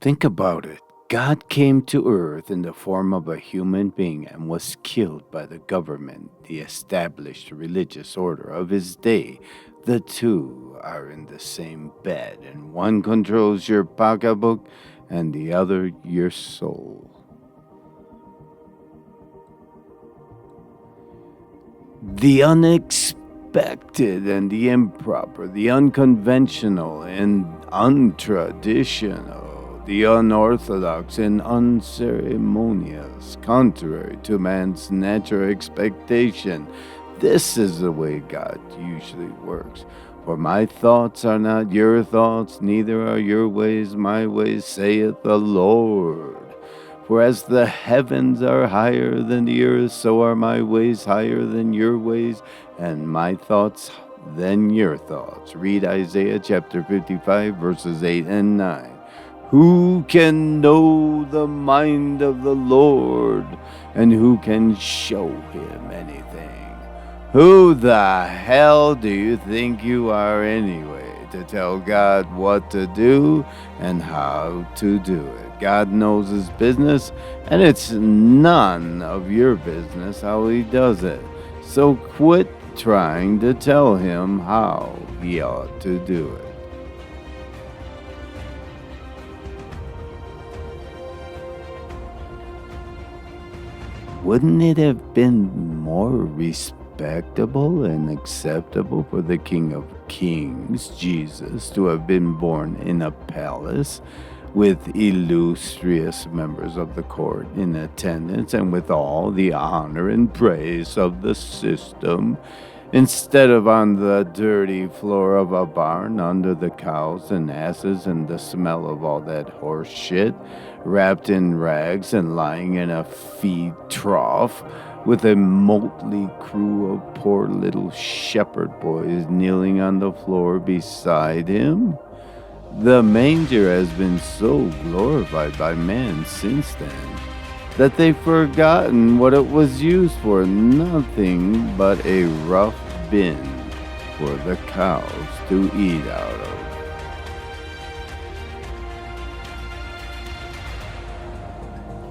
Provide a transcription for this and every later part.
Think about it. God came to earth in the form of a human being and was killed by the government, the established religious order of his day. The two are in the same bed, and one controls your pocketbook and the other your soul. The unexpected and the improper, the unconventional and untraditional, the unorthodox and unceremonious, contrary to man's natural expectation. This is the way God usually works. For my thoughts are not your thoughts, neither are your ways my ways, saith the Lord. For as the heavens are higher than the earth, so are my ways higher than your ways, and my thoughts than your thoughts. Read Isaiah chapter 55, verses 8 and 9. Who can know the mind of the Lord, and who can show him anything? Who the hell do you think you are anyway, to tell God what to do and how to do it? God knows his business, and it's none of your business how he does it. So quit trying to tell him how he ought to do it. Wouldn't it have been more respectable and acceptable for the King of Kings, Jesus, to have been born in a palace with illustrious members of the court in attendance and with all the honor and praise of the system, instead of on the dirty floor of a barn under the cows and asses and the smell of all that horse shit, wrapped in rags and lying in a feed trough with a motley crew of poor little shepherd boys kneeling on the floor beside him? The manger has been so glorified by man since then that they've forgotten what it was used for, nothing but a rough bin for the cows to eat out of.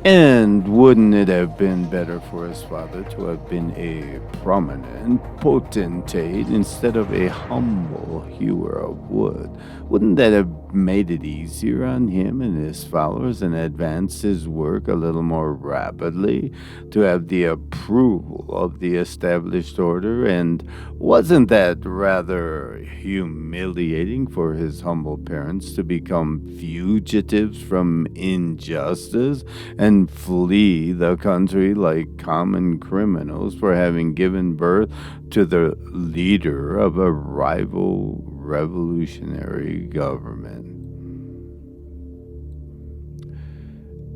And wouldn't it have been better for his father to have been a prominent potentate instead of a humble hewer of wood? Wouldn't that have made it easier on him and his followers and advanced his work a little more rapidly to have the approval of the established order? And wasn't that rather humiliating for his humble parents to become fugitives from injustice and flee the country like common criminals for having given birth to the leader of a rival revolutionary government?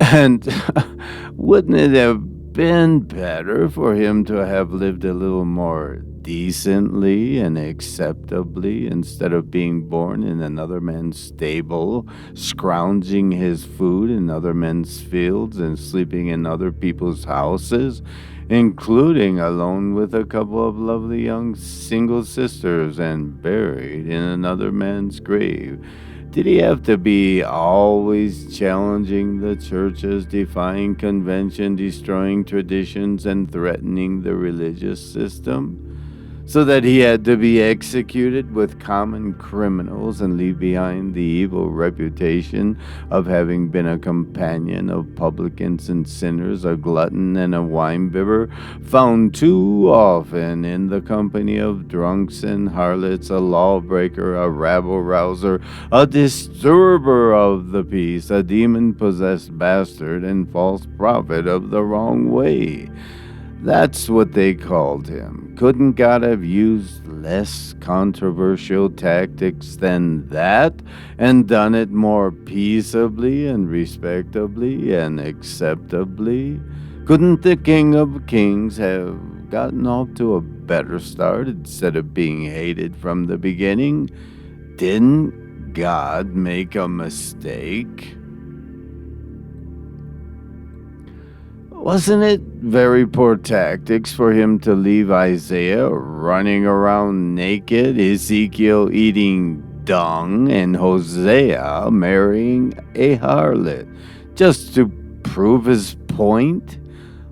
And wouldn't it have been better for him to have lived a little more decently and acceptably instead of being born in another man's stable, scrounging his food in other men's fields, and sleeping in other people's houses, including alone with a couple of lovely young single sisters, and buried in another man's grave? Did he have to be always challenging the churches, defying convention, destroying traditions, and threatening the religious system? So that he had to be executed with common criminals and leave behind the evil reputation of having been a companion of publicans and sinners, a glutton and a winebibber, found too often in the company of drunks and harlots, a lawbreaker, a rabble-rouser, a disturber of the peace, a demon-possessed bastard and false prophet of the wrong way? That's what they called him. Couldn't God have used less controversial tactics than that and done it more peaceably and respectably and acceptably? Couldn't the King of Kings have gotten off to a better start instead of being hated from the beginning? Didn't God make a mistake? Wasn't it very poor tactics for him to leave Isaiah running around naked, Ezekiel eating dung and Hosea marrying a harlot just to prove his point?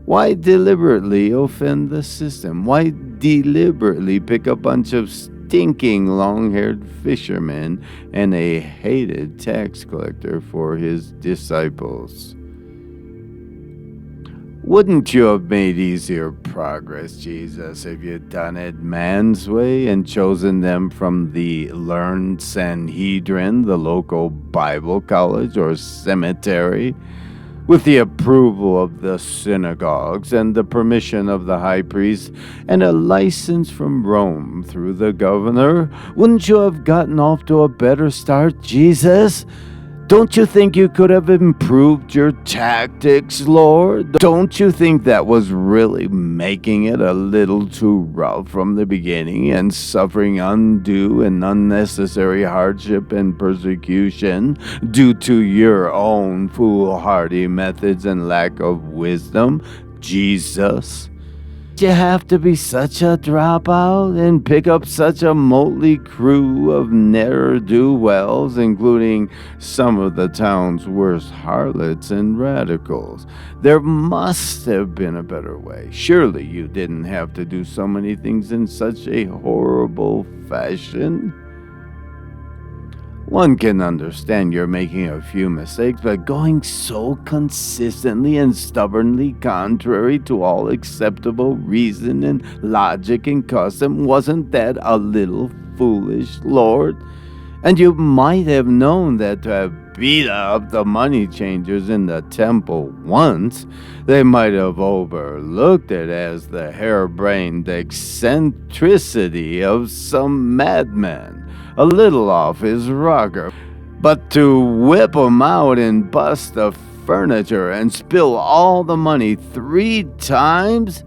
Why deliberately offend the system? Why deliberately pick a bunch of stinking long haired fishermen and a hated tax collector for his disciples? Wouldn't you have made easier progress, Jesus, if you'd done it man's way and chosen them from the learned Sanhedrin, the local Bible college or cemetery, with the approval of the synagogues and the permission of the high priest and a license from Rome through the governor? Wouldn't you have gotten off to a better start, Jesus? Don't you think you could have improved your tactics, Lord? Don't you think that was really making it a little too rough from the beginning and suffering undue and unnecessary hardship and persecution due to your own foolhardy methods and lack of wisdom, Jesus? You have to be such a dropout and pick up such a motley crew of ne'er-do-wells, including some of the town's worst harlots and radicals. There must have been a better way. Surely you didn't have to do so many things in such a horrible fashion. One can understand you're making a few mistakes, but going so consistently and stubbornly contrary to all acceptable reason and logic and custom, wasn't that a little foolish, Lord? And you might have known that to have beat up the money changers in the temple once, they might have overlooked it as the harebrained eccentricity of some madman, a little off his rocker. But to whip 'em out and bust the furniture and spill all the money 3 times?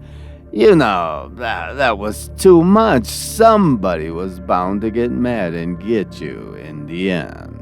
That was too much. Somebody was bound to get mad and get you in the end.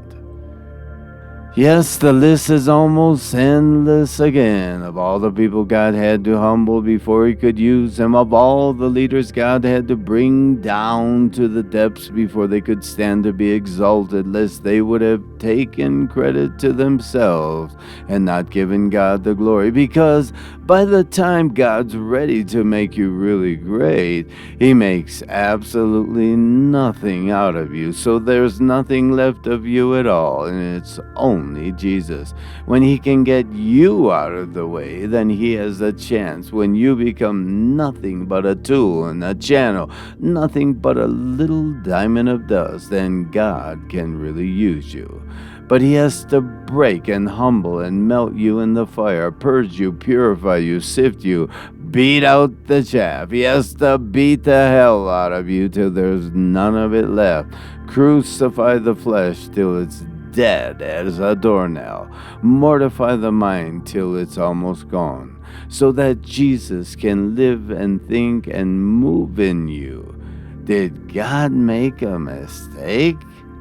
Yes, the list is almost endless again of all the people God had to humble before he could use them, of all the leaders God had to bring down to the depths before they could stand to be exalted, lest they would have taken credit to themselves and not given God the glory. Because by the time God's ready to make you really great, he makes absolutely nothing out of you, so there's nothing left of you at all, and it's only Jesus. When he can get you out of the way, then he has a chance. When you become nothing but a tool and a channel, nothing but a little diamond of dust, then God can really use you. But he has to break and humble and melt you in the fire, purge you, purify you, sift you, beat out the chaff. He has to beat the hell out of you till there's none of it left. Crucify the flesh till it's dead as a doornail. Mortify the mind till it's almost gone, so that Jesus can live and think and move in you. Did God make a mistake?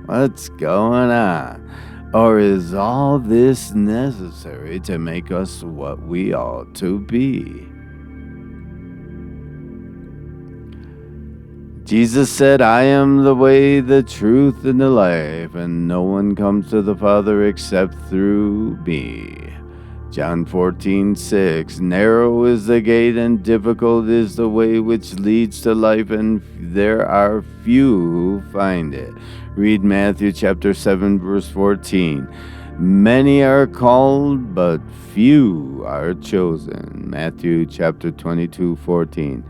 What's going on? Or is all this necessary to make us what we ought to be? Jesus said, I am the way, the truth, and the life, and no one comes to the Father except through me. John 14:6. Narrow is the gate and difficult is the way which leads to life, and there are few who find it. Read Matthew chapter 7, verse 14. Many are called, but few are chosen. Matthew chapter 22:14.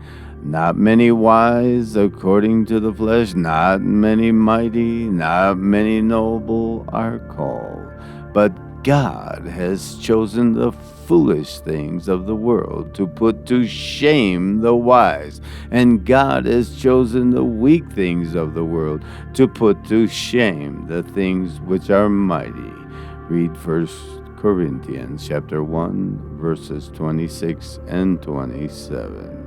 Not many wise according to the flesh, not many mighty, not many noble are called. But God has chosen the foolish things of the world to put to shame the wise, and God has chosen the weak things of the world to put to shame the things which are mighty. Read 1 Corinthians chapter 1, verses 26 and 27.